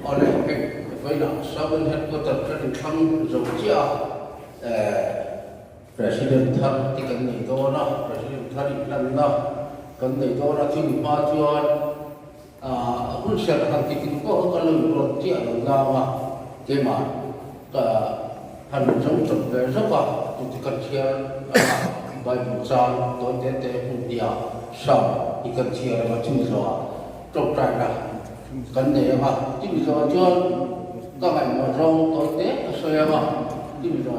ở đây cái với là sau bên hết có tập rất thăng dầu chia president thân thì cần này đó nó president thân lần đó cần này đó là chuyện bao nhiêu cũng sẽ là hàng tỷ có cái lượng lớn chia là nào mà cái mà hành trong chuẩn về rất là chúng ta cần chia bài một trang tối tế tế một địa sau thì cần chia là chung rõ trong trái là cần để mà chung rõ cho các bạn mà rong tối tế ở xoay mà chung rõ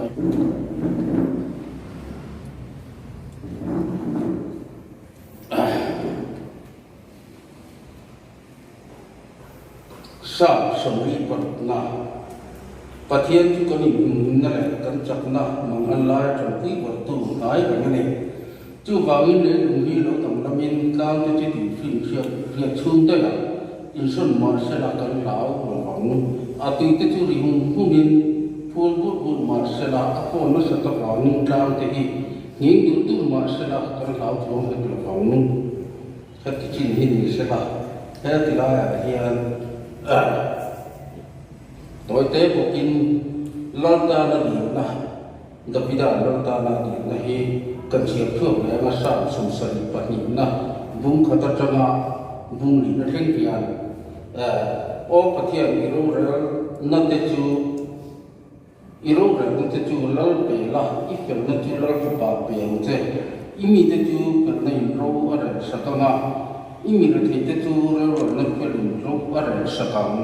sao sống đi vật na và thiên chú có những này cần chắc na mang ăn lại trong quý vật tu tái cái này chú vào in để dùng đi lâu tầm năm in cao cho chế định phim việc xuống tới là in xuân mà sẽ là cần lão của họ tuy tới chú đi hùng in phun bút mà sẽ là phun nó sẽ tập vào nung trao thì những điều tu mà sẽ là cần lão xuống cái được họ cái chuyện hình sẽ là thế thì là hiện tối tế bộ in lan ta là điểm na gặp bị đạn lan ta là điểm na hi cần chiếm phượng để mà sản xuất sản phẩm điểm na vùng khát trăng à vùng lì nó thêm tiền ô phát hiện iro rồi nó tế chú iro rồi nó tế chú lal bể là ít phần nó chú lal phải bảo bể một thế imi tế chú phần này iro ở đây sao tao na imi là thấy tế chú rồi nó phải lùm iro ở đây sao tao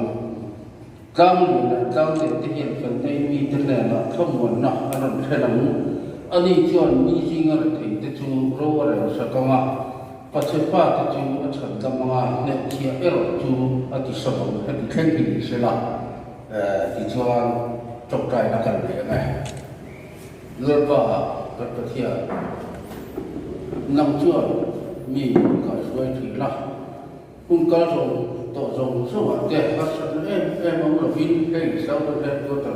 cam là cam để hiện phần này mi thế này là không muốn nó anh thấy là anh đi chọn mi gì ngờ thì để chú rô ở đây sao công à bắt chước phát để chú ở trong tâm mà nên kia ở chú ởที่สองให้ที่แข่งที่เสร็จละที่ชวนจบใจนักการเมืองไงเรื่องว่ารัฐเทียนำชวนมีการช่วยถือละคุณการส่งต่อส่งสวัสดิ์ฮัสซันมันเราพินให้สาวประเทศตัวต่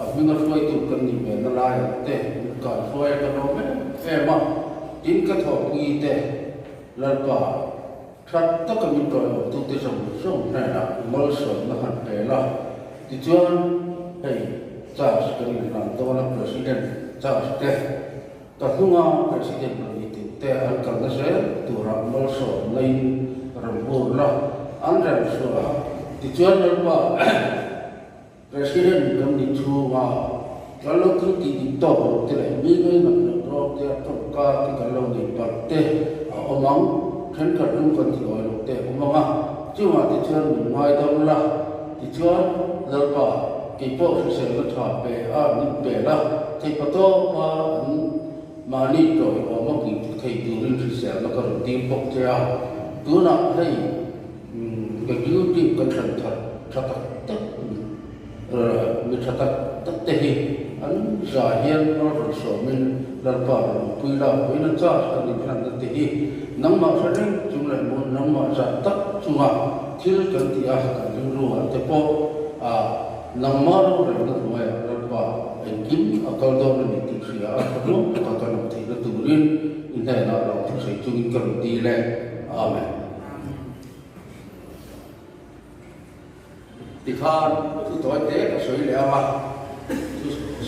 อมีการช่วยตุกันนี่เป็นอะไรแต่การช่วยกันเราไม่มาดินกระทบกีแต่แล้วก็ทัดตะกันมีตัวตุติส่งนั่นนะมัลสนนะฮันเตล่ะที่ชวนให้จ้าสกัดนั่นตัวนั้น president จ้าสกัดแต่ทุกงาน president นี่แต่อันกันนั่นเสียตัวเรามัลสนในรำพูนละอันเดียวส่วนที่ชวนเราว่า president กำลังชูว่าkalau kita itu betul, bila nak roh dia tukar kita lalu dipakai, omong kan kadang kan tiada lalu dia omong cuma dijual mai dah lah, dijual lepas kita susah lepas ni belah, tapi betul mani tu omong kita kaidurin susah nak kalau timpuk dia, tu nak hay kejuti kan catat, mencatat tetapi anh giải hiện nó rồi số mình lần vào quy đạo với nó cho cái định phần tự hi nắm mà phải đến chúng lại muốn nắm mà giải tất chúng à chứ cần thì cái chúng luôn thì po nắm mà rồi nó rồi lần vào anh kiếm ở câu đó là mình tự sửa ở lúc có cái nào thì nó tự nhiên như thế nào đó thì sẽ chúng cần đi lên amen thì khan thứ tối tế là suy lẽ mà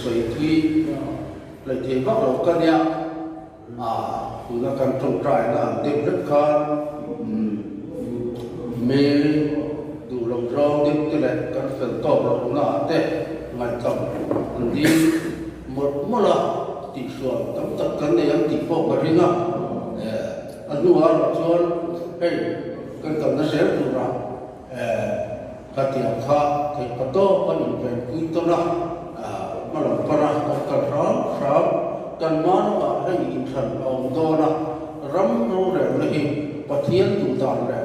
suy thi lại thì bắt đầu cân nhắc chúng ta cần trồng trại là tiếp rất khan mê đủ lòng rong tiếp cái này cần phần to lòng nọ tệ ngày cầm đi một lần thì xuống tấm tập cân này em thì bộ cái gì nữa anh nuôi nó cho hey cần cầm nó sẽ đủ rồi cái tiền khác thì có to có những cái quý to đó mà làm para cần rắm cần món và hay những sản ông to đó rắm rau rẻ này bát thiên tụ tàn rẻ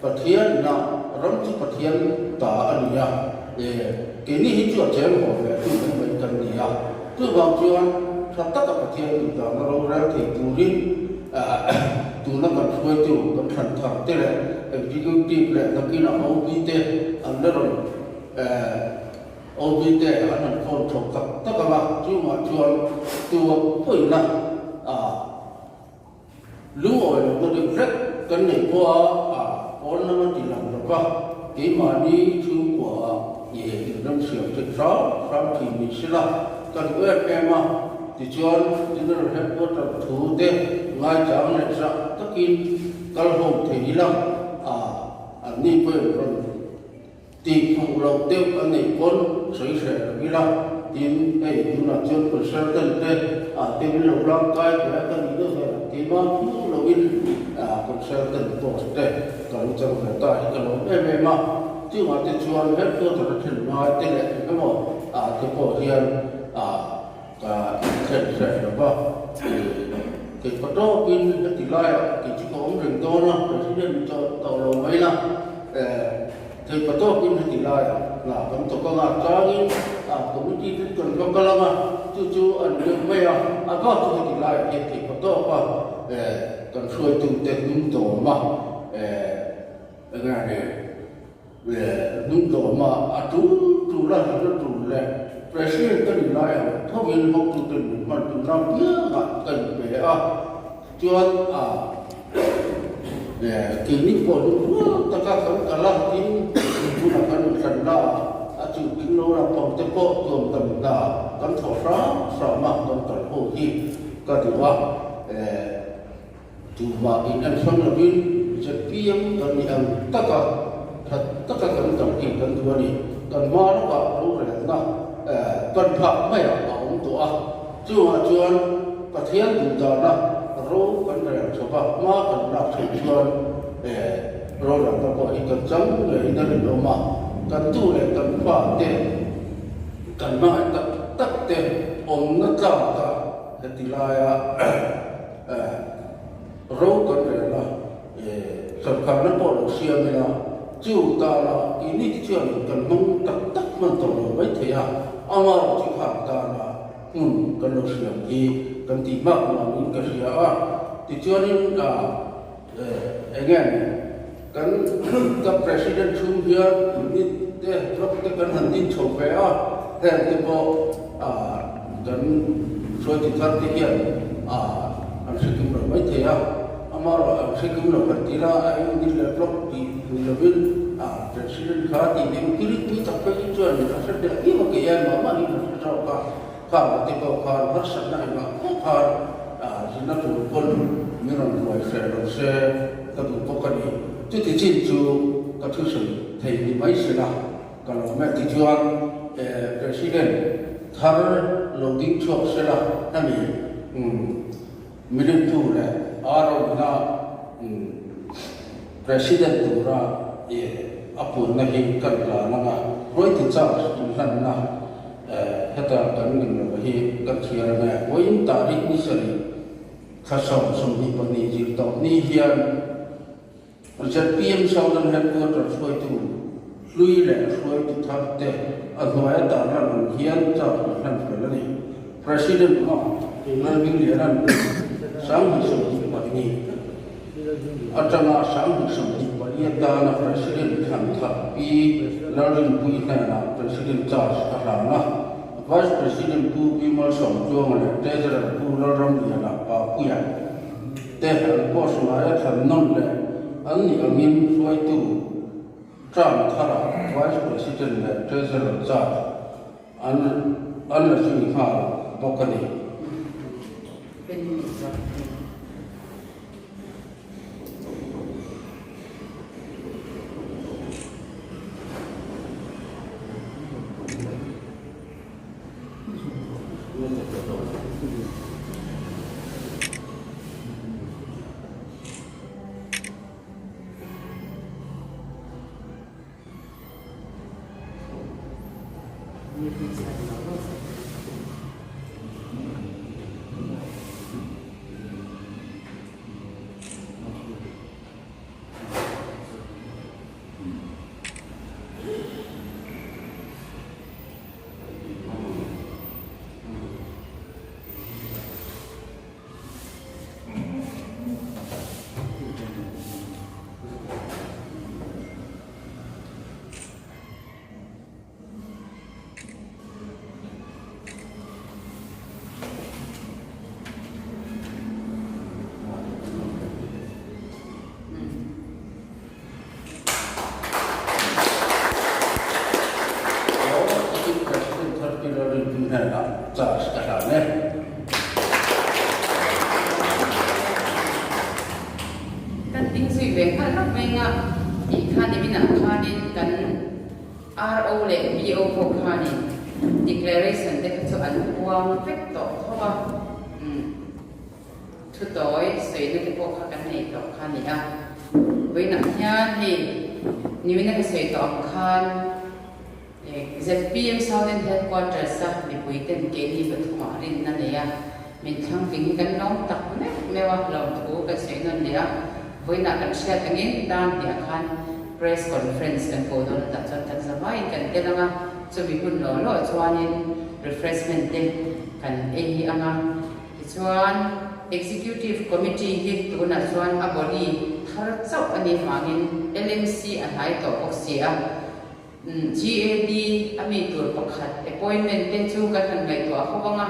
bát thiên na rắm chỉ bát thiên ta anh nhá để cái này hết chuyện chém họ về tu mình cần gì tu vào chuyện sắp tất cả bát thiên tụ tàn rau rẻ thì tu riêng tu nó cần xuôi tu cần thần thẳng thế này ví dụ tìm lại là khi nào ông đi tê anh đó rồi ông đi tê anh còn chụp tất cả bạn chứ mà chọn tu phơi là lũ rồi nó được rất cái này qua nó chỉ làm được cái mà đi chú của from thì mình sẽ là cần ước em mà thì chọn thì nó hết có tập thủ thế ngay chẳng này ra tất nhiên các hôm thì là anh đi về rồi thì phụ lòng tiêu anh này con sấy sẽ vì là tin ấy cũng là chọn của sở tân thế thì mình lòng lòng cái của cái gì đó thì mà phụ lòng in của sở tân tổ thế còn trong cái ta cái lòng em mà chứ mà thì chọn hết có tập thành nói thế này cái một thì có hiện cái sẽ là bao thì có đó pin thì lại thì chỉ có ông rừng to nó rồi chỉ nên cho tàu lồng mấy năm thì có đó pin thì lại là cũng tổ công tác trang cũng chỉ cần có cái lắm chú anh được mấy có thì lại thì có đó cần xuôi tung tiền đúng tổ mà cái này đúng tổ mà chú là President kan nilai thau in hok tu tu man tu nam pia ga kan be chuan kini po du ta ka kan kala tin tu na kan san la chu kin lo la pom te po tom tam da kan tho sa ma kan tar ho hi ka ti wa tu ma in an sang la bin je piem kan ni am ta ka kan tam ki kan tu ni kan ma lo ka lo re na tuần phật mấy ông tổ chưa và thiên cũng đó là rô vấn đề số phật mà cần đọc sự chuyên rô là nó có ý cần chống người ta được đâu mà cần tu để cần phật tiền cần nói tất tiền ông nó giàu cả thì là rô cần phải là sản phẩm nó bỏ được xiêm này là chưa ta là cái nít chuyện cần mong tất mình tổ được mấy thế ama chỉ học ta là cần được sử dụng thì cần tìm mắc mà mình cần sử dụng thì cho nên again cần các president chung here nít để lúc cái cần hành tin chụp về thế thì bộ cần rồi thì thật thì hiện anh sẽ kiếm được mấy thế ama anh sẽ kiếm được cái gì là anh đi lấy lúc thì là biết Presiden khá thì mình kiri kita tập cái chuyện này sẽ được cái một cái em mà mình sẽ cho cả một cái câu hỏi rất sẵn này mà không phải chỉ là tụi con như là người sẽ rồi sẽ các tụi con này chứ thì chính chủ các thứ sự thì mấy sự nào còn mà thì chuyện Presiden thar lâu tiếng chuộc sẽ là nami mình tu là aro na Presiden tu ra apun na hi kan la na roi ti cha nan na heta kan ning na hi kan thia na oin ta ri ni sari kha som ni pa ni ji to ni hian project pm sau nan han ko tro soi tu lui le soi tu thap te a noya ta ran hian cha nan fa la ni president ma nan bing le ran sang hi som ni pa ni atanga sang hi som ni Yadana President Kanthapi Larin Puina President Charles Karana Vice President Pu Bimal Somjong Treasurer Pu Laram Yana Papuya Tehal Posmaya Thanon Le Anni Amin Suaitu Tram Thara Vice President Treasurer Charles Anna Singha Bokani na charge ka ta ne kan ting sui ve kha lak mai nga i kha ni bina kha ni kan RO le BO ko kha ni declaration de chu an puang vek to thoba thu tối sui ni ko kha kan nei to kha ni a với nặng nha thì nếu như cái sợi tóc khan ZPM Southern Headquarters sa di buổi tên kế đi vật hóa rin na nè mình thăng tính cái nón tắc nè mẹ wa lòng thú cái sợi nón nè với nặng cái xe cái nghìn đan thì khan press conference kan ko don ta chan tan zamai kan te langa so bi hun lo chuanin refreshment te kan e hi anga chuan executive committee hi tuna chuan a body thar chau ani mangin LMC an hai to oxia GAD ami tur pakhat appointment te chu kan han ngai to khowanga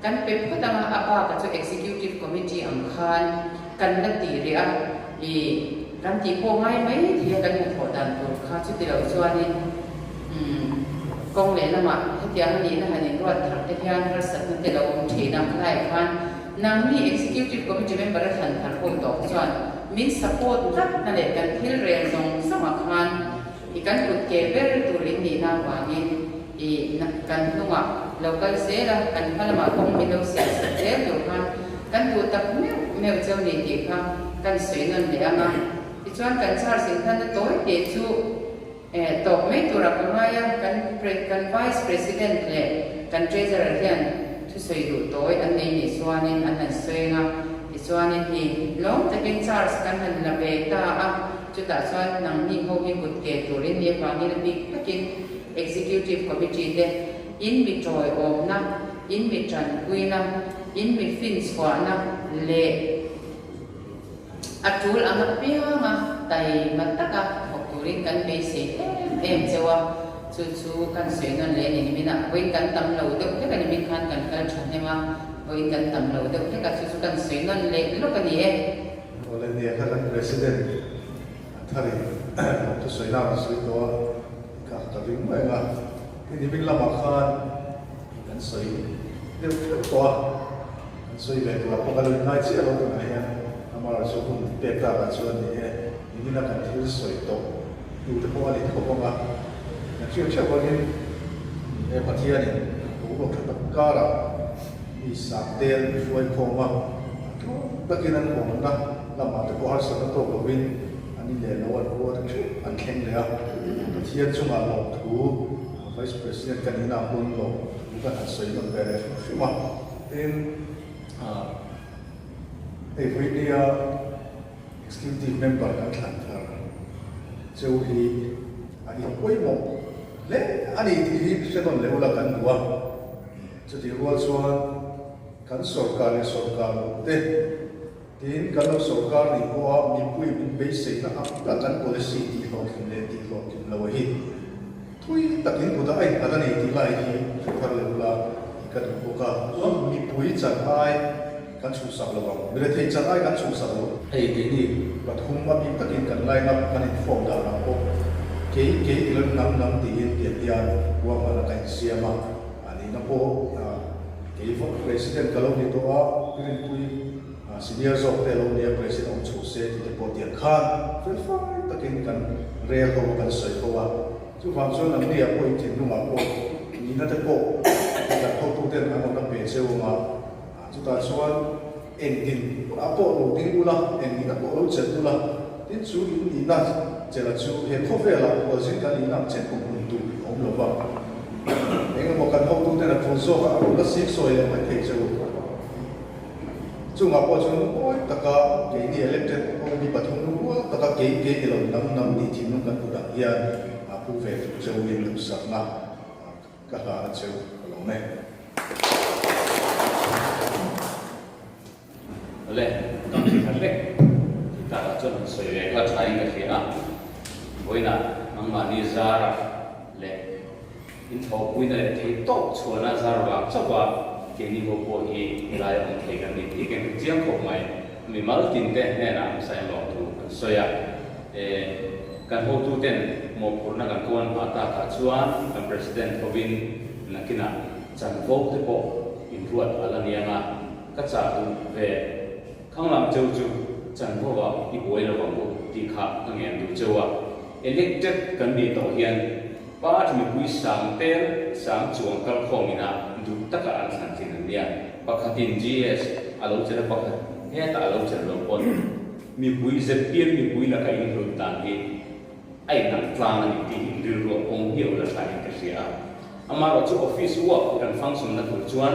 kan pe phadanga aba ka chu executive committee am khan kan na ti ria i kan ti po ngai mai thi kan mu tho dan tur kha chu ti lo chuanin kong le lama hetiang ni na hanin ro thar te hian har sat na te lo thi nam khai khan nang ni executive committee member khan thar ko to chuan min support rat na le kan thil rel dong sama khan ikan put ke ber turin ni na wangin I kan lunga local sela kan palama kong milo sia sa ter do kan tu tak meu chau ni ti kha kan seinon le anga I chuan kan char sin than toi te chu tok me tura kumaya kan vice president le kan treasurer hian thu sei du toi an nei ni swanin an soinga I chuanin hi long takin charge kan han la be ta a chuta chuan nang ni ho hi put ke turin ni wangi na big takin executive committee de in mi troi om na in mi tran kuina in mi fins kwa na le atul anga pia ma tai mataka turin kan be se em chewa chu kan seinon le ni mina win kan tam lo de te kan min khan kan kal than ne ma win kan tam lo de te ka chu kan seinon le lo kan ni ole ni ka president thari to soina sui to ka ta ring mai nga ni bin lama khan kan soi de to kan soi le to ko kan nai chi lo to na ya amara so kun pe ta ba chuan ni na kan thil soi to tu te ko ali ko ko nga na chiu chiu ko ni pathia ni ko ko ka ra I sa tel foi ko ma takinan ko na lama te ko har sa to ko win ani le lo an ko an khen le a pathia chunga lo thu vice president kanina hun lo ka an soi no bere fima in every year executive member kan thlan thar so hi ani koi mo le ani thi se don le ula kan duwa chu ti rual chuan kan sarkar te tin kan sarkar ni ko a mi pui bin be se na a kan policy ti ho kin le ti ho kin lo hi thui takin buda ai ada nei ti lai hi thar le ula kan ko ka mi pui chan ai kan chu sak lo ba bele thei chan ai kan chu sak lo ei ke ni pat hum ma mi takin kan lai na kan form da na ko ke ilon nam ti in ti ya wa ma na kan siama ani na po ke president kalo ni to a pirin pui senior zok te lo ni president chu se ti po ti khan fel fa takin kan real ko kan soi ko wa chu wang so nam ni a point ti nu ma ko ni na te ko ka ko tu ten na na pe se wa chu ta chuan eng din a po lo ding ula eng ni na po lo chen ula tin chu ni na che la chu he ko ve la ko sin ka ni na chen ko mun tu om lo ba eng mo kan ho tu ten na phun so ka lo sik so ye ma thei chu chu ma po chu oi taka ke ni elected ko ni pathum nu ko taka ke lo nam ni thi nu kan tu da ya a pu ve chu ni lu sa na ka ha chu lo ne le kam thi le ta la chon soi ve ka thai ka thina boina mangma ni zara le in tho puina le thei to chona zara wa chawa ke ni ho po hi lai on thei kan ni ti ken chiang ko mai mi mal tin te ne na sai lo tu soya kan ho tu ten mo purna kan kon ata ka chuan kan president Robin nakina จันโฟกที่ปกอินทรวดอะไรเนี่ยงาก็จะดูเวข้างหลังเจ้าจูจันโฟว่าอีบวยระวังบุตีขาตั้งเงินดูเจ้าว่าเอเล็กเจ็ดกันดีต่อเฮียนป้าที่มีบุยสามเต้นสามจวงกัลข้อมินาดูตะการสันตินันเนี่ยปกติ GS อารมณ์จะได้ปกติเฮ้ยแต่อารมณ์จะลงปนมีบุยเจ็ดเปียมีบุยละกันอินทรวดต่างที่ไอ้หนังกลางนี่ที่เรือรวมเหี่ยวและสายเกษียณอามาเราจะออฟฟิศวัวกันฟังสมนักจวน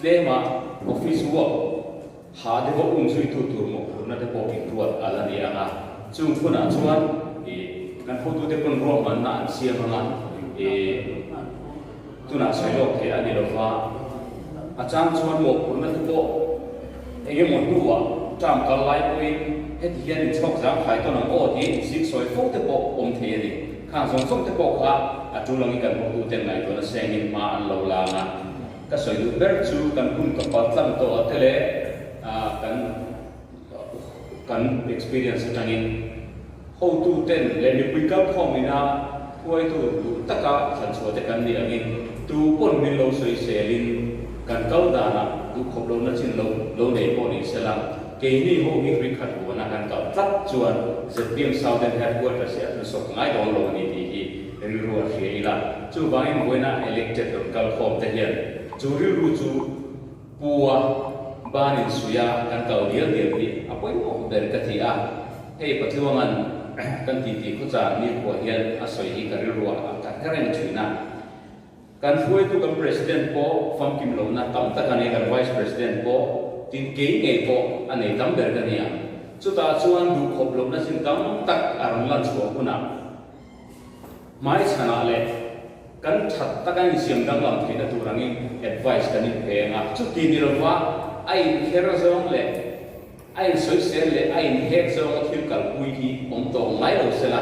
เลมาออฟฟิศวัวหาเดี๋ยวอุ้งช่วยตัวตัวหมกนั่นเดี๋ยวอินทรวดอะไรเนี่ยนะจุ่มคนอ่ะจวนกันพูดตัวเด็กคนรวมมันน่าเสียมันตัวน่าใช้โลกเทียนนี่เราว่าอาจารย์ชวนหมกคนนั้นตัวเองหมดตัวจำกันไล่ไปเฮ็ดเฮียนชอบสามขายตัวหนังโอ้ที่สิสวยฟุ้งตะโปกอมเทียนข้างสองส้มตะโปกว่าจุลังกันพูดตัวเต็มไหนตัวนั้นเสียงมาอันเราลานะก็สวยดูเบิร์ดชูกันพุ่งกับปัตตันตัวเทเลกัน experience จังอินhow to ten le ni pui kap khom ina thuai tu taka san chho te kan ni angin tu pon min lo soi selin kan kau da na tu khop lo na chin lo nei po ni selang ke ni ho mi ri khat bo na kan ka tat chuan zpm southern headquarters ya tu sok ngai dong lo ni ti hi ri ru a hri ila chu bang in hoina elected kal khom te hian chu ri ru chu puwa banin suya kan kau dia ni apoi mo ber ka thi a hei patluangan kan titi ko cha ni ko hian a soi hi ka rilwa ka karen thina kan foi tu kan president po fam kim lo na tam ta kan kan vice president po tin ke nge po ane tam ber kan ya chu ta chuan du khop lo na sin tam tak arang lan chu kuna mai chana le kan that ta kan siam dang lam thina tu rangi advice kan ni pe nga chu ti ni lo wa ai khera zong le ai soi sen le ai hek zo thil kal pui hi om to mai lo sela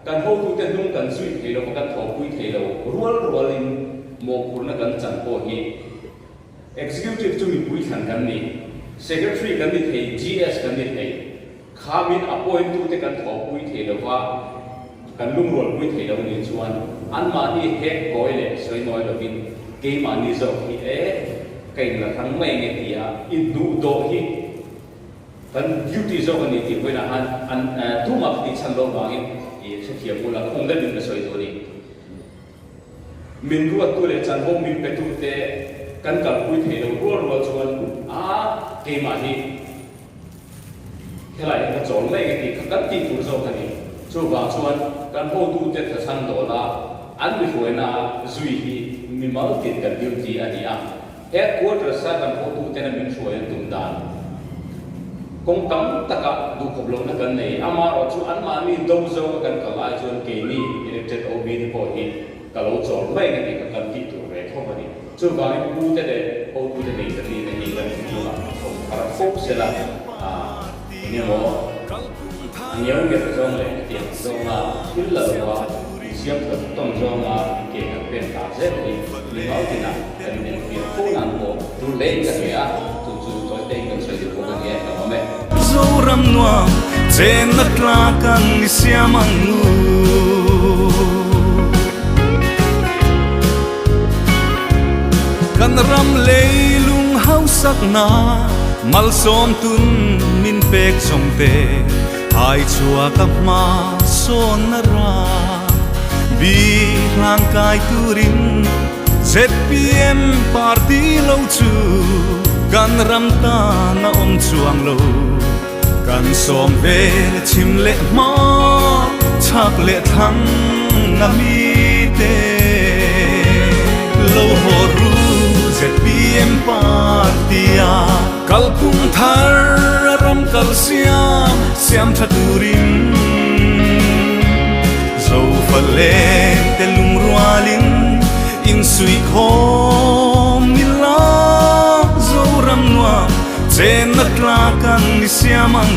kan ho tu te dum kan sui thei lo kan tho pui thei lo rual in mo purna kan chan po hi executive chu mi pui than kan ni secretary kan ni thei GS kan ni thei khamin appoint tu te kan tho pui thei lo wa kan lum rual pui thei lo ni chuan an ma ni hek koi le soi noi lo bin ke ma ni zo hi kai la thang mai nge ti a in du do hi kan duty zo kan ni ti hoina an tu ma ti chan lo bangin se thia pula khong da min soi do ni min ruwa tu le chan bo min pe tu te kan kal pui thei lo ruwa chuan a ke ma hi helai ka chol mai ke ti kan ti tu zo kan ni chu ba chuan kan ho tu te tha san do la an mi hoina zui hi mi mal tin kan duty ani a headquarters sa kan ho tu te na min shoyan tum dan kung tam taka du khop lo na kan nei ama ro chu an ma ni do zo kan ka lai chuan ke ni elected ob ni po hi ka lo chol mai ka ni ka kan ti tu re tho ma ni chu ba ni pu te de ho tu te nei ta ni ni kan ni la para fok se la ni mo nhiều việc zo le ti zo ma il la wa siam ta tong zo ma ke ka pen ta ze ni ni ma ti na kan ni fi fo nan ko tu le ka ya tu chu to te kan se di ko kan ye ka ma me zo ram nuam chen na tla kan ni siamang nu kan ram leilung hau sak na mal som tun min pek som te ai chua ka ma son na ra bi lang kai turin ZPM party lo chu kan ram ta na om chuang lo kan som ve chim le ma chak le thang na mi te lo ho ru ZPM party a kalpung thar ram kal siam thaturin zo faleng te lung rualin in sui khom mila zo ram nuam chen na tla kan ni siamang